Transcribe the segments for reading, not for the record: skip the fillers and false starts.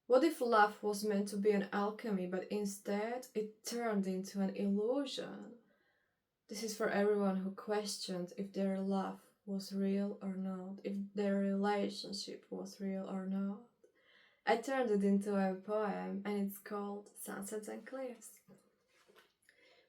What if love was meant to be an alchemy, but instead it turned into an illusion? This is for everyone who questioned if their love was real or not, if their relationship was real or not. I turned it into a poem, and it's called Sunsets and Cliffs.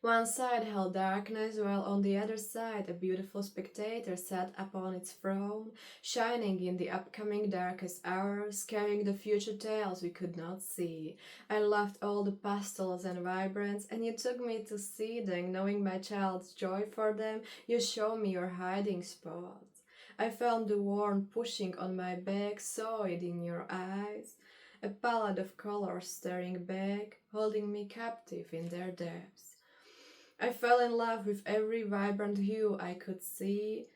One side held darkness, while on the other side a beautiful spectator sat upon its throne, shining in the upcoming darkest hours, carrying the future tales we could not see. I loved all the pastels and vibrants, and you took me to see them, knowing my child's joy for them. You showed me your hiding spots. I found the warmth pushing on my back, saw it in your eyes. A palette of colors staring back, holding me captive in their depths. I fell in love with every vibrant hue I could see.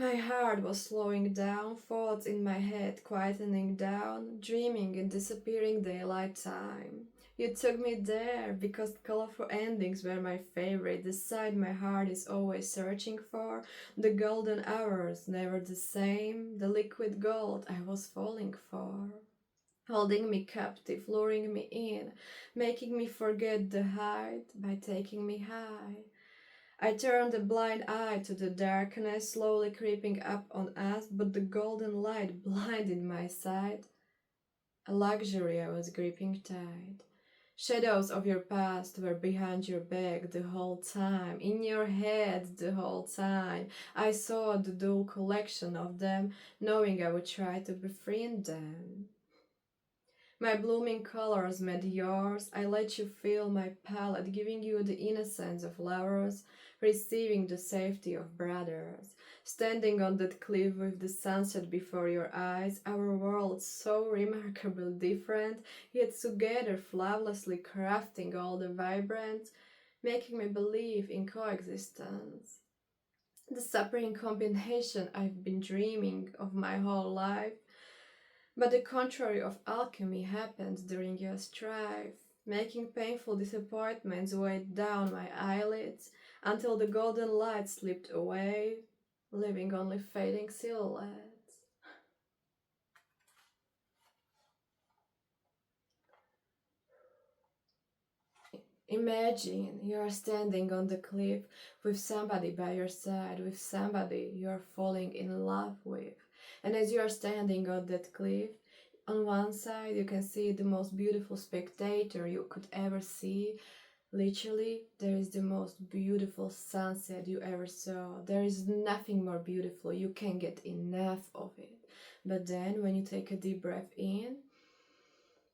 My heart was slowing down, thoughts in my head quietening down, dreaming in disappearing daylight time. You took me there because colorful endings were my favorite, the side my heart is always searching for, the golden hours never the same, the liquid gold I was falling for. Holding me captive, luring me in, making me forget the height by taking me high. I turned a blind eye to the darkness slowly creeping up on us, but the golden light blinded my sight. A luxury I was gripping tight. Shadows of your past were behind your back the whole time, in your head the whole time. I saw the dull collection of them, knowing I would try to befriend them. My blooming colors met yours, I let you feel my palette, giving you the innocence of lovers, receiving the safety of brothers. Standing on that cliff with the sunset before your eyes, our worlds so remarkably different, yet together flawlessly crafting all the vibrant, making me believe in coexistence. The supreme combination I've been dreaming of my whole life, but the contrary of alchemy happened during your strife, making painful disappointments weigh down my eyelids until the golden light slipped away, leaving only fading silhouettes. Imagine you are standing on the cliff with somebody by your side, with somebody you are falling in love with. And as you are standing on that cliff, on one side you can see the most beautiful spectator you could ever see. Literally, there is the most beautiful sunset you ever saw. There is nothing more beautiful. You can't get enough of it. But then, when you take a deep breath in,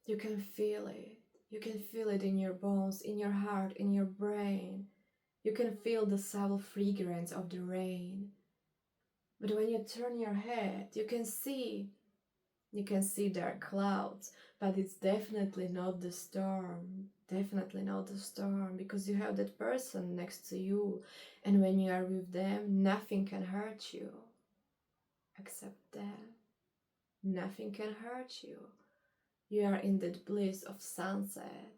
you can feel it. You can feel it in your bones, in your heart, in your brain. You can feel the subtle fragrance of the rain. But when you turn your head, you can see dark clouds, but it's definitely not the storm. Definitely not the storm, because you have that person next to you, and when you are with them, nothing can hurt you except them. Nothing can hurt you. You are in that bliss of sunset.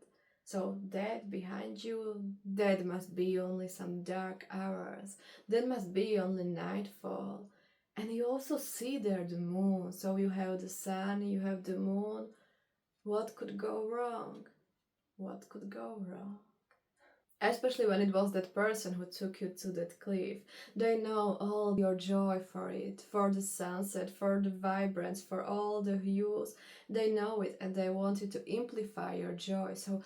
So that behind you, that must be only some dark hours. That must be only nightfall. And you also see there the moon. So you have the sun, you have the moon. What could go wrong? What could go wrong? Especially when it was that person who took you to that cliff. They know all your joy for it, for the sunset, for the vibrance, for all the hues. They know it and they wanted to amplify your joy. So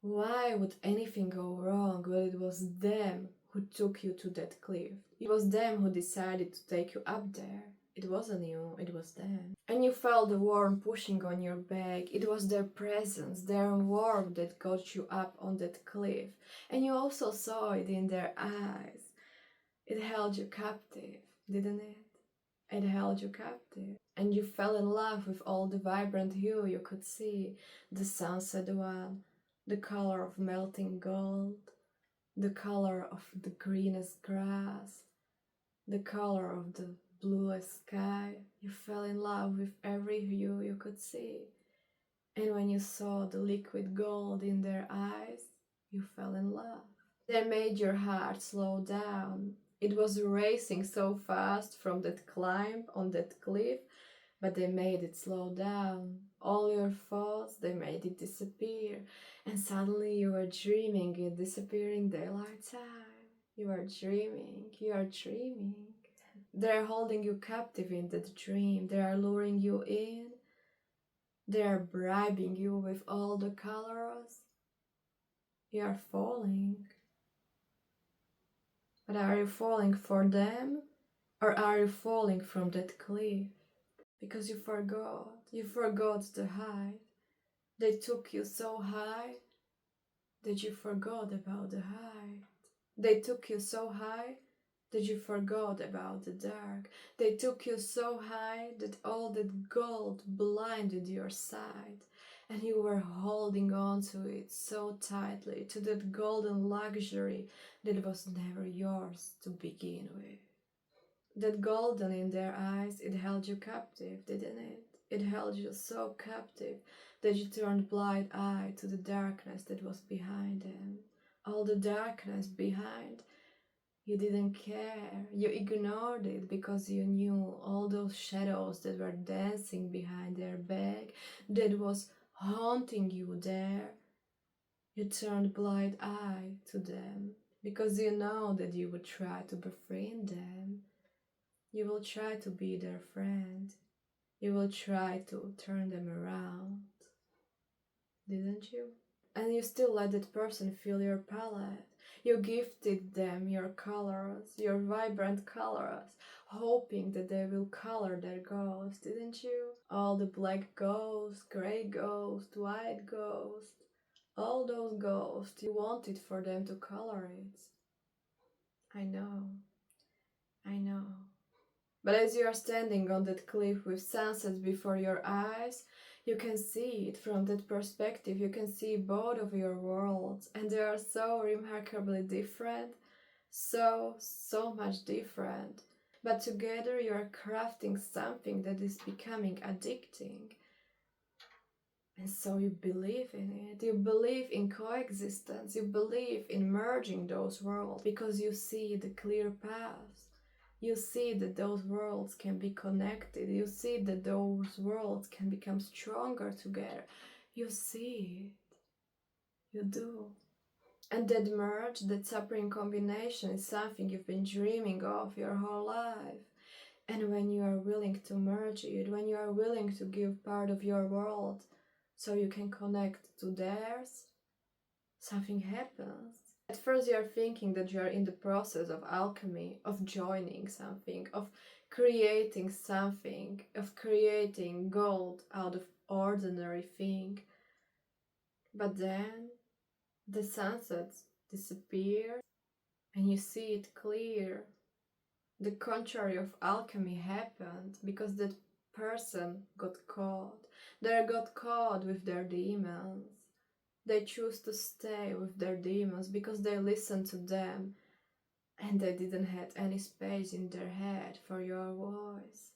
why would anything go wrong when it was them who took you to that cliff? It was them who decided to take you up there. It wasn't you, it was them. And you felt the warmth pushing on your back. It was their presence, their warmth that got you up on that cliff. And you also saw it in their eyes. It held you captive, didn't it? It held you captive. And you fell in love with all the vibrant hue you could see. The sunset one, the color of melting gold, the color of the greenest grass, the color of the bluest sky. You fell in love with every hue you could see. And when you saw the liquid gold in their eyes, you fell in love. They made your heart slow down. It was racing so fast from that climb on that cliff, but they made it slow down. All your made it disappear, and suddenly you were dreaming it disappearing daylight time. You are dreaming, you are dreaming. They are holding you captive in that dream, they are luring you in, they are bribing you with all the colors. You are falling. But are you falling for them, or are you falling from that cliff? Because you forgot the height. They took you so high that you forgot about the height. They took you so high that you forgot about the dark. They took you so high that all that gold blinded your sight, and you were holding on to it so tightly, to that golden luxury that was never yours to begin with. That golden in their eyes, it held you captive, didn't it? It held you so captive that you turned blind eye to the darkness that was behind them. All the darkness behind, you didn't care. You ignored it because you knew all those shadows that were dancing behind their back, that was haunting you there. You turned blind eye to them because you know that you would try to befriend them. You will try to be their friend. You will try to turn them around. Didn't you? And you still let that person feel your palette. You gifted them your colors, your vibrant colors, hoping that they will color their ghost, didn't you? All the black ghosts, grey ghosts, white ghosts, all those ghosts, you wanted for them to color it. I know. I know. But as you are standing on that cliff with sunsets before your eyes, you can see it from that perspective. You can see both of your worlds, and they are so remarkably different, so much different. But together you are crafting something that is becoming addicting. And so you believe in it. You believe in coexistence. You believe in merging those worlds because you see the clear paths. You see that those worlds can be connected. You see that those worlds can become stronger together. You see it. You do. And that merge, that supreme combination is something you've been dreaming of your whole life. And when you are willing to merge it, when you are willing to give part of your world so you can connect to theirs, something happens. At first you are thinking that you are in the process of alchemy, of joining something, of creating something, of creating gold out of ordinary thing. But then the sunsets disappear and you see it clear. The contrary of alchemy happened because that person got caught. They got caught with their demons. They choose to stay with their demons because they listened to them and they didn't have any space in their head for your voice.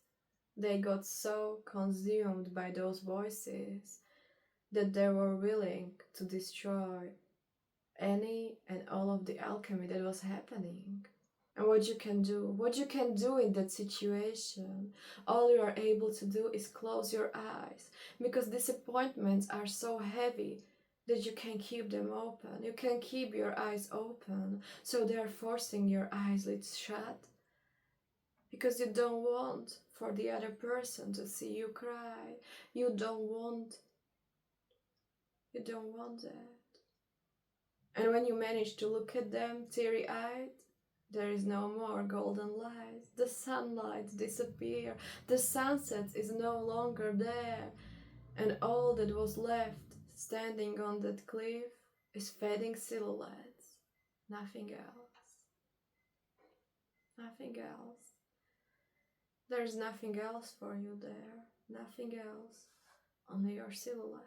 They got so consumed by those voices that they were willing to destroy any and all of the alchemy that was happening. And what you can do in that situation, all you are able to do is close your eyes, because disappointments are so heavy that you can keep them open. You can keep your eyes open, so they are forcing your eyelids shut, because you don't want for the other person to see you cry. You don't want that. And when you manage to look at them teary-eyed, there is no more golden light. The sunlight disappears. The sunset is no longer there. And all that was left standing on that cliff is fading silhouettes. Nothing else. Nothing else. There's nothing else for you there. Nothing else. Only your silhouette.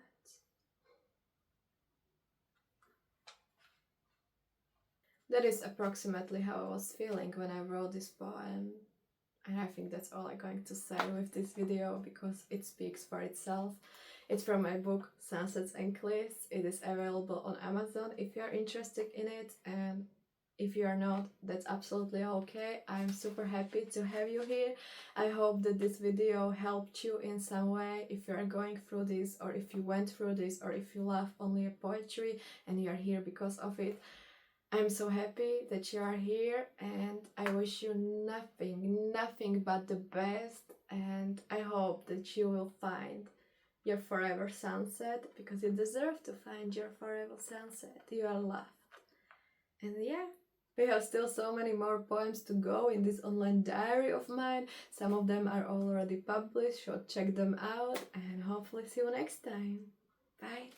That is approximately how I was feeling when I wrote this poem. And I think that's all I'm going to say with this video, because it speaks for itself. It's from my book Sunsets and Cliffs. It is available on Amazon if you are interested in it, and If you are not, that's absolutely okay. I'm super happy to have you here. I hope that this video helped you in some way. If you are going through this, or if you went through this, or if you love only poetry and you are here because of it, I'm so happy that you are here, and I wish you nothing but the best, and I hope that you will find your forever sunset, because you deserve to find your forever sunset. You are loved. And yeah, we have still so many more poems to go in this online diary of mine. Some of them are already published, so check them out, and hopefully see you next time. Bye!